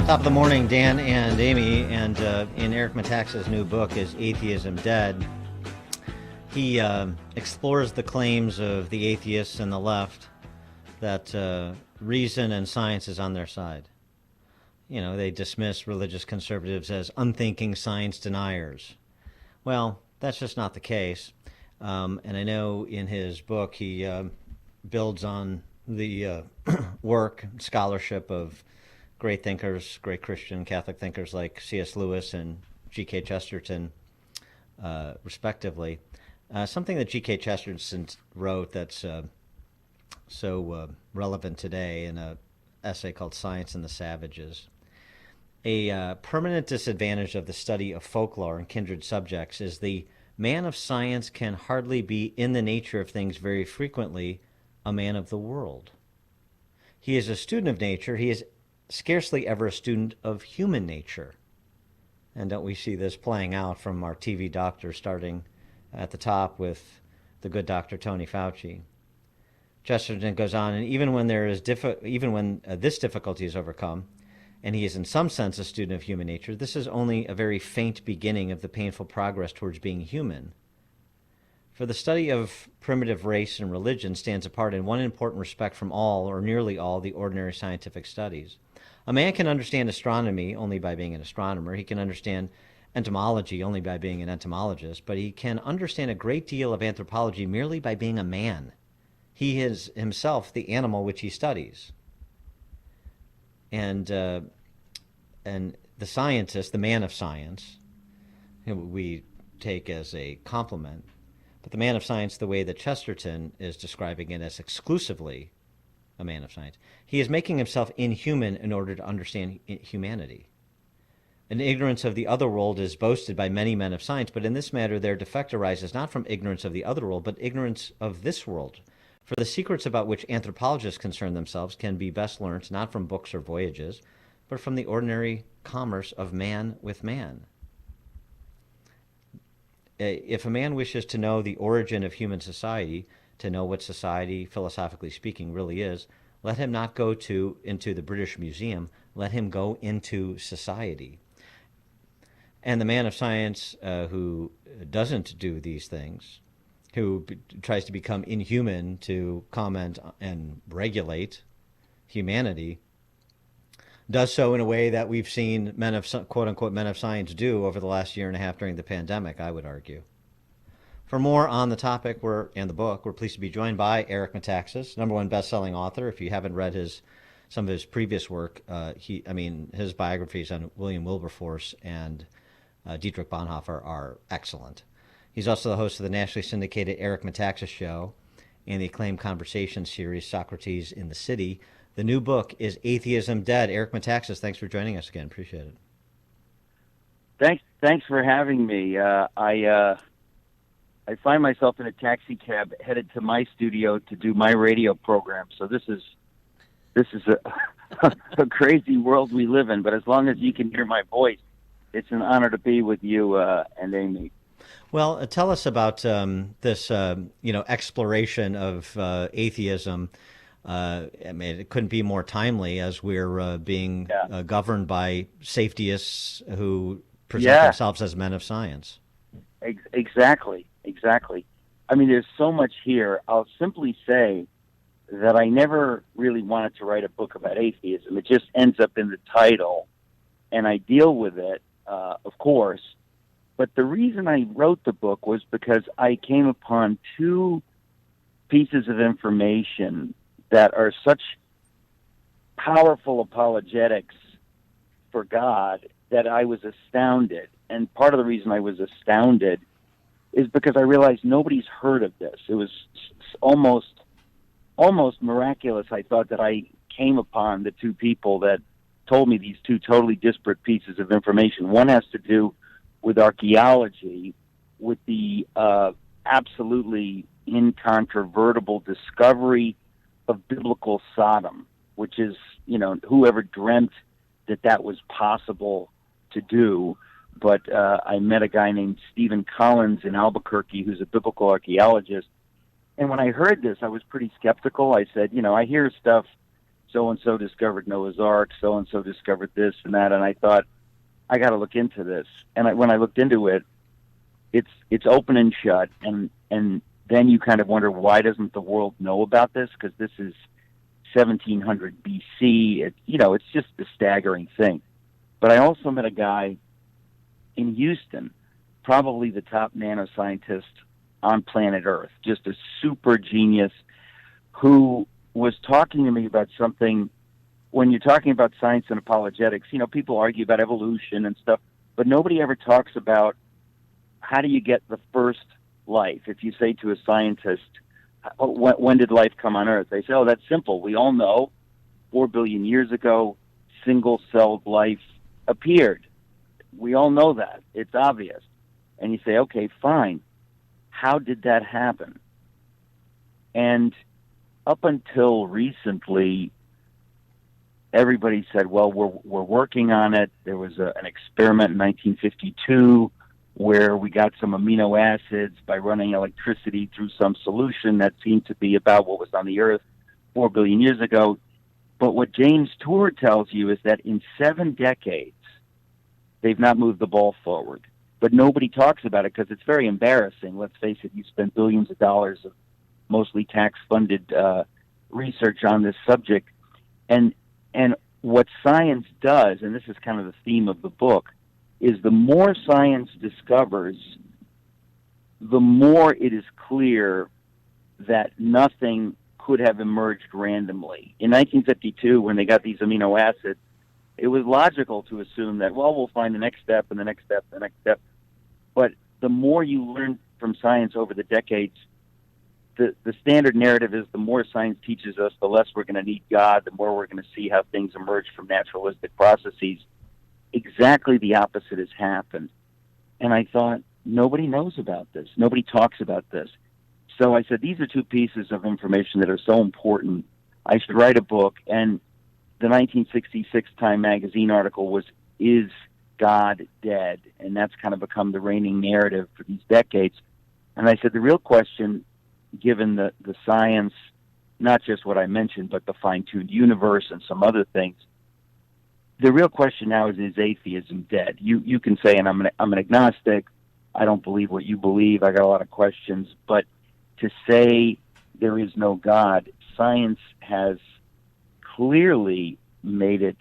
Top of the morning, Dan and Amy, and in Eric Metaxas' new book is Atheism Dead. He explores the claims of the atheists and the left that reason and science is on their side. You know, they dismiss religious conservatives as unthinking science deniers. Well, that's just not the case. And I know in his book he builds on the work, scholarship of great thinkers, great Christian Catholic thinkers like C.S. Lewis and G.K. Chesterton, respectively. Something that G.K. Chesterton wrote that's so relevant today in an essay called Science and the Savages. A permanent disadvantage of the study of folklore and kindred subjects is the man of science can hardly be in the nature of things very frequently a man of the world. He is a student of nature. He is scarcely ever a student of human nature. And don't we see this playing out from our TV doctor starting at the top with the good Dr. Tony Fauci? Chesterton goes on, and even when this difficulty is overcome, and he is in some sense a student of human nature, this is only a very faint beginning of the painful progress towards being human. For the study of primitive race and religion stands apart in one important respect from all, or nearly all, the ordinary scientific studies. A man can understand astronomy only by being an astronomer. He can understand entomology only by being an entomologist, but he can understand a great deal of anthropology merely by being a man. He is himself the animal which he studies. And the scientist, the man of science, who we take as a compliment, but the man of science, the way that Chesterton is describing it as exclusively a man of science, he is making himself inhuman in order to understand humanity. An ignorance of the other world is boasted by many men of science, but in this matter their defect arises not from ignorance of the other world, but ignorance of this world. For the secrets about which anthropologists concern themselves can be best learnt not from books or voyages, but from the ordinary commerce of man with man. If a man wishes to know the origin of human society, to know what society, philosophically speaking, really is, let him not go into the British Museum, let him go into society. And the man of science who doesn't do these things, who tries to become inhuman to comment and regulate humanity, does so in a way that we've seen men of, quote-unquote, men of science do over the last year and a half during the pandemic, I would argue. For more on the topic and the book, we're pleased to be joined by Eric Metaxas, #1 best-selling author. If you haven't read some of his previous work, his biographies on William Wilberforce and Dietrich Bonhoeffer are excellent. He's also the host of the nationally syndicated Eric Metaxas Show and the acclaimed conversation series Socrates in the City. The new book is Atheism Dead. Eric Metaxas, thanks for joining us again. Appreciate it. Thanks for having me. I find myself in a taxi cab headed to my studio to do my radio program. So this is a crazy world we live in. But as long as you can hear my voice, it's an honor to be with you and Amy. Well, tell us about this, exploration of atheism. It couldn't be more timely as we're being governed by safetyists who present themselves as men of science. Exactly. I mean, there's so much here. I'll simply say that I never really wanted to write a book about atheism. It just ends up in the title, and I deal with it, of course. But the reason I wrote the book was because I came upon two pieces of information that are such powerful apologetics for God that I was astounded. And part of the reason I was astounded is because I realized nobody's heard of this. It was almost miraculous, I thought, that I came upon the two people that told me these two totally disparate pieces of information. One has to do with archaeology, with the absolutely incontrovertible discovery of biblical Sodom, which is, whoever dreamt that was possible to do. But I met a guy named Stephen Collins in Albuquerque who's a biblical archaeologist. And when I heard this, I was pretty skeptical. I said, I hear stuff so-and-so discovered Noah's Ark, so-and-so discovered this and that, and I thought, I got to look into this. And when I looked into it, it's open and shut, and then you kind of wonder, why doesn't the world know about this? Because this is 1700 BC. It's just a staggering thing. But I also met a guy in Houston, probably the top nanoscientist on planet Earth, just a super genius, who was talking to me about something. When you're talking about science and apologetics, people argue about evolution and stuff, but nobody ever talks about how do you get the first life. If you say to a scientist, when did life come on Earth? They say, oh, that's simple. We all know 4 billion years ago, single-celled life appeared. We all know that. It's obvious. And you say, okay, fine. How did that happen? And up until recently, everybody said, well, we're working on it. There was an experiment in 1952 where we got some amino acids by running electricity through some solution that seemed to be about what was on the Earth 4 billion years ago. But what James Tour tells you is that in 7 decades, they've not moved the ball forward. But nobody talks about it because it's very embarrassing. Let's face it, you spend billions of dollars of mostly tax-funded research on this subject. And what science does, and this is kind of the theme of the book, is the more science discovers, the more it is clear that nothing could have emerged randomly. In 1952, when they got these amino acids, it was logical to assume that, well, we'll find the next step and the next step and the next step. But the more you learn from science over the decades, the standard narrative is the more science teaches us, the less we're going to need God, the more we're going to see how things emerge from naturalistic processes. Exactly the opposite has happened. And I thought, nobody knows about this. Nobody talks about this. So I said, these are 2 pieces of information that are so important. I should write a book. And the 1966 Time magazine article was, Is God Dead? And that's kind of become the reigning narrative for these decades. And I said, the real question, given the science, not just what I mentioned, but the fine-tuned universe and some other things, the real question now is atheism dead? You can say, and I'm an agnostic, I don't believe what you believe, I got a lot of questions, but to say there is no God, science has clearly made it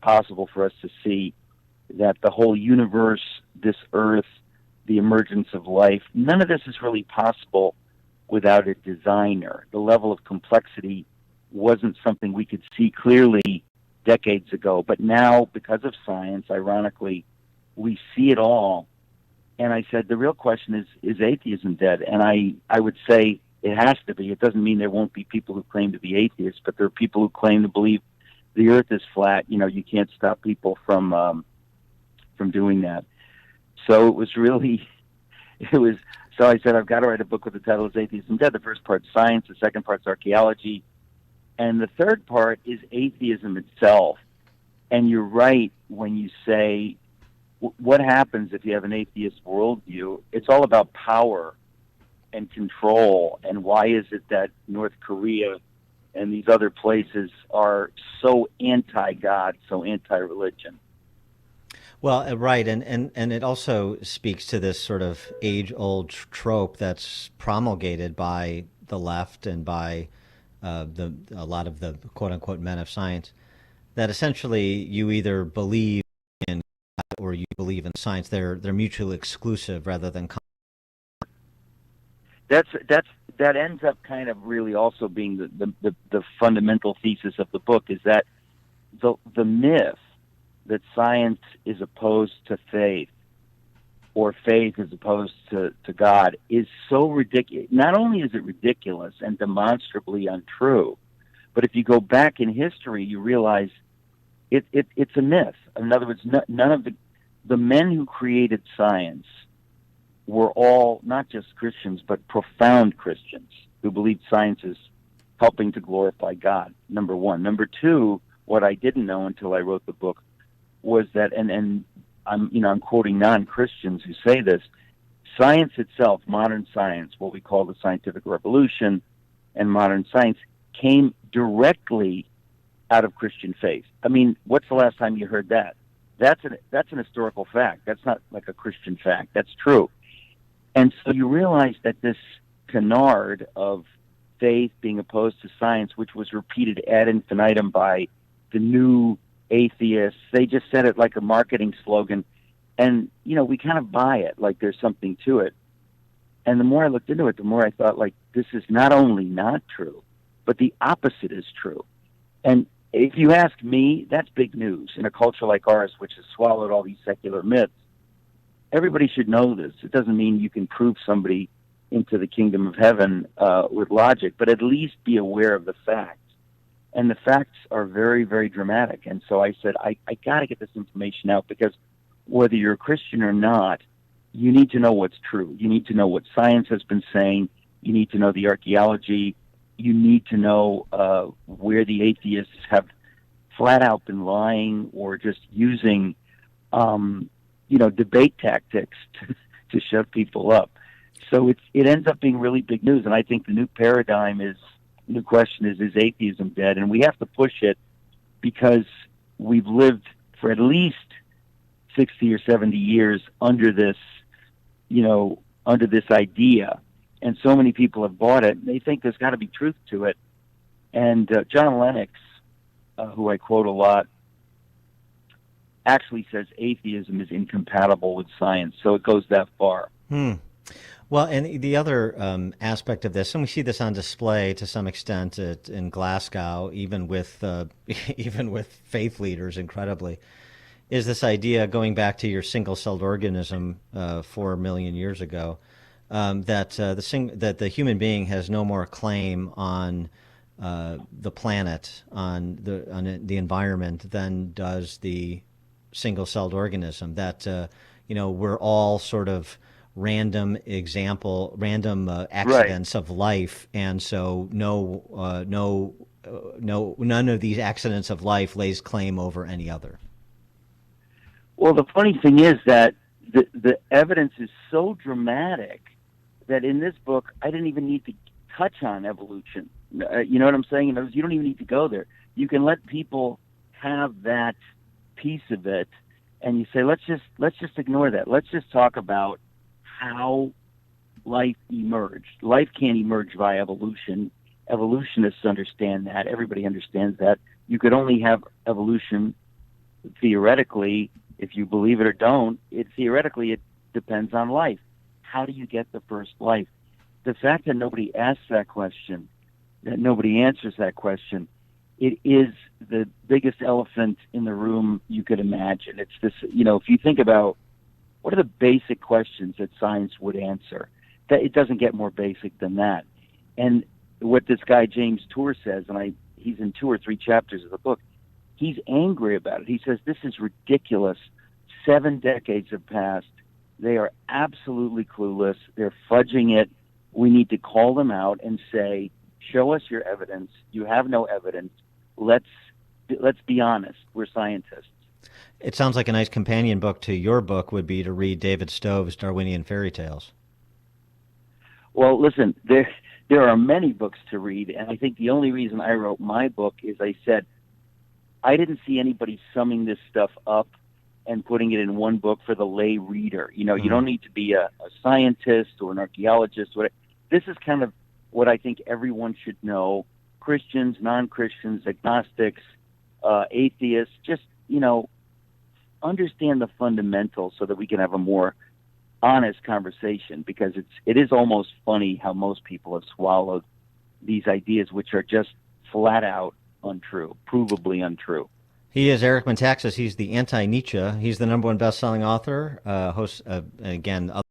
possible for us to see that the whole universe, this earth, the emergence of life, none of this is really possible without a designer. The level of complexity wasn't something we could see clearly decades ago, but now, because of science, ironically, we see it all. And I said, the real question is atheism dead? And I would say it has to be. It doesn't mean there won't be people who claim to be atheists, but there are people who claim to believe the earth is flat. You can't stop people from doing that. So so I said, I've got to write a book with the title is Atheism Dead. The first part's science, the second part's archaeology, and the third part is atheism itself. And you're right when you say, what happens if you have an atheist worldview? It's all about power and control. And why is it that North Korea and these other places are so anti-God, so anti-religion? Well, right, and it also speaks to this sort of age-old trope that's promulgated by the left and by a lot of the quote-unquote men of science, that essentially you either believe in God or you believe in science. They're mutually exclusive rather than. That ends up kind of really also being the fundamental thesis of the book, is that the myth that science is opposed to faith or faith is opposed to God is so ridiculous. Not only is it ridiculous and demonstrably untrue, but if you go back in history, you realize it's a myth. In other words, none of the men who created science were all not just Christians, but profound Christians who believed science is helping to glorify God, number one. Number two, what I didn't know until I wrote the book was that, and I'm quoting non-Christians who say this, science itself, modern science, what we call the scientific revolution and modern science, came directly out of Christian faith. I mean, what's the last time you heard that? That's an historical fact. That's not like a Christian fact. That's true. And so you realize that this canard of faith being opposed to science, which was repeated ad infinitum by the new atheists, they just said it like a marketing slogan. And, we kind of buy it, like there's something to it. And the more I looked into it, the more I thought, like, this is not only not true, but the opposite is true. And if you ask me, that's big news in a culture like ours, which has swallowed all these secular myths. Everybody should know this. It doesn't mean you can prove somebody into the kingdom of heaven with logic, but at least be aware of the facts. And the facts are very, very dramatic. And so I said, I got to get this information out, because whether you're a Christian or not, you need to know what's true. You need to know what science has been saying. You need to know the archaeology. You need to know where the atheists have flat out been lying or just using, debate tactics to shut people up. So it ends up being really big news. And I think the new question is atheism dead? And we have to push it, because we've lived for at least 60 or 70 years under this idea. And so many people have bought it. They think there's got to be truth to it. And John Lennox, who I quote a lot, actually says atheism is incompatible with science. So it goes that far. Well, and the other aspect of this, and we see this on display to some extent in Glasgow, even with faith leaders, incredibly, is this idea, going back to your single-celled organism 4 million years ago, that the human being has no more claim on the planet, on the environment, than does the single-celled organism. That we're all sort of random accidents of life, and so none of these accidents of life lays claim over any other. Well, the funny thing is that the evidence is so dramatic that in this book, I didn't even need to touch on evolution. You know what I'm saying? In other words, you don't even need to go there. You can let people have that piece of it, and you say, let's just ignore that. Let's just talk about how life emerged. Life can't emerge via evolution. Evolutionists understand that. Everybody understands that. You could only have evolution theoretically. If you believe it or don't, theoretically it depends on life. How do you get the first life? The fact that nobody asks that question, that nobody answers that question, it is the biggest elephant in the room you could imagine. It's this, if you think about what are the basic questions that science would answer, that it doesn't get more basic than that. And what this guy James Tour says, and he's in 2 or 3 chapters of the book, he's angry about it. He says, this is ridiculous. 7 decades have passed. They are absolutely clueless. They're fudging it. We need to call them out and say, show us your evidence. You have no evidence. Let's be honest. We're scientists. It sounds like a nice companion book to your book would be to read David Stove's Darwinian Fairy Tales. Well, listen, there are many books to read, and I think the only reason I wrote my book is I said, I didn't see anybody summing this stuff up and putting it in one book for the lay reader. You don't need to be a scientist or an archaeologist. This is kind of what I think everyone should know. Christians, non-Christians, agnostics, atheists, just, understand the fundamentals so that we can have a more honest conversation, because it is almost funny how most people have swallowed these ideas, which are just flat out untrue, provably untrue. He is Eric Metaxas. He's the anti-Nietzsche. He's the #1 best-selling author, host, again,